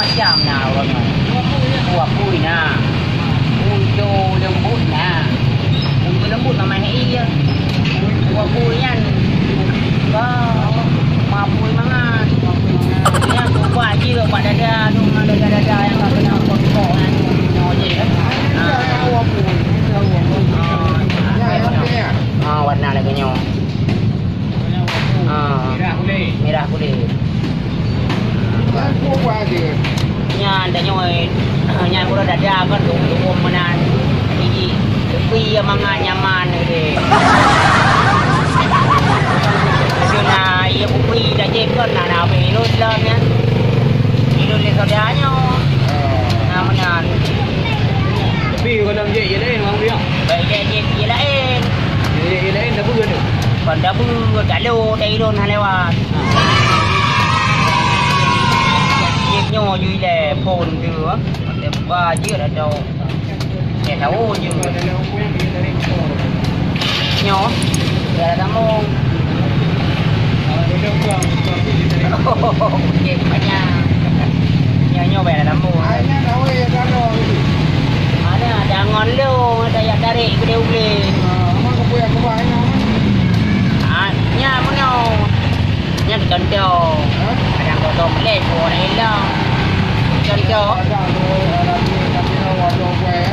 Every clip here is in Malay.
macam nah orang ni. Buah pui nah. Untuk lembut nah. Untuk lembut nama iya. Buah pui kan. Mampu mangan. Yang buat je pada dada tu dada yang tak kena pokok kan. Nyoje kan. Warna lagi nyo. Merah kulit. Nya ada nyoy. Nya pura dada kan dum menan. Gigi pi mangan nyaman ni. Nah, ia kupi dah jemput nak minum lah kan. Minum le saudaranya. Nah, menan. Tapi kalau je je lain orang dia. Baik je lain. Je lain dah bukan tu. Pada pun kalau dari don lewat. Jepnya je le phone tu. Ada baju dah tahu. Saya tahu je. Nyo. Dah kamu. Okey, banyak. Nyanyo bayar lampu. Ada jangan lu, ada yang tarik gede ule. Nya mana? Nya contoh. Ada contoh boleh buat hilang. Contoh.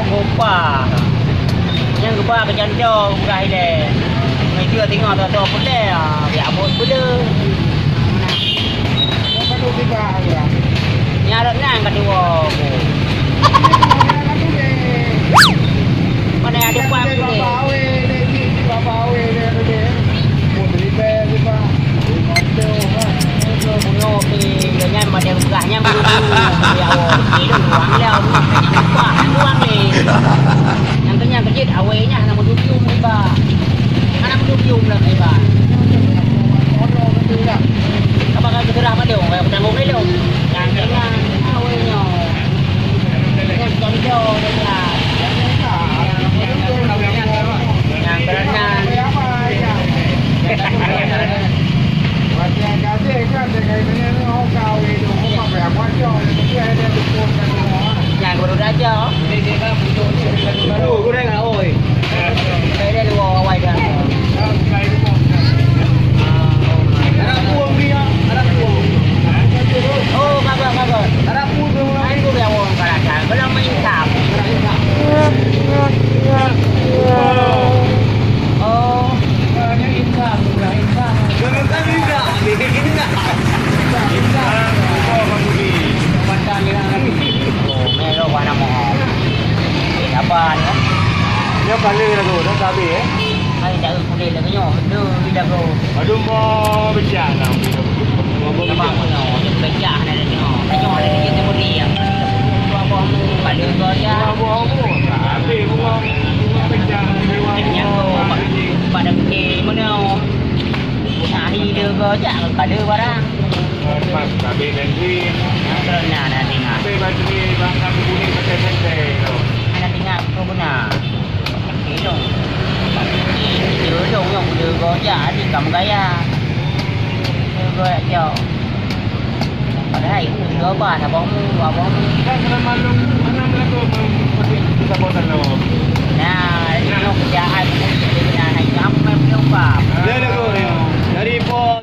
Lupa. Yang lupa ke contoh bukan ile. Dia tengok tak boleh biar buat benda. Nyarap nang kedua. Mana ada buat boleh. Punya pilihnya pada berahnya baru dia hidup uang dia uang ni. Yang tanya kecil awalnya nak duduk ba. Mana duduk lah ba. Apakah bergerak pada orang yang bertanggung jawab? Yang jangan awalnya. Yang contoh dia. Yang berenang. Yang baru raja. Aku dah nak oi. Saya dua awal dah. Anak buang dia, anak buang. Oh, kabar. Anak buang. Aku yang orang Kelantan. Belum main tap. Oh, Yang insaf. Jangan tadi tak. Ini tak. Insaf. Oh, mandi. Pantan ni lah. oh, melo warna mohon. Apa ni? Dia balik lah tu, dah habis eh. Hai dah kulit lagi nyo. Tu bila go. Aduh mau berjalan. Nampak mo nyo. Yung becah na rin nyo. Nyo na rin yung temuri. Apa mo balik go ya. Buang habis buang berjalan. Yang go pada ke mana? Hari dia go jak balik barang. Pas habis nanti. Kerana nak tinggal. Habis baju ni bangsa kuning betul-betul. Nak tinggal apa guna? Kilong. Chưa dong yang đưa go giả thì cầm gaya. Đưa go cho. Ở đây cũng đưa bà là bóng và bóng. Kan kalau malam lagu kita bosan lo. Nah, nó kerjaan ni nak nak jam memang apa. Dia lagu ni.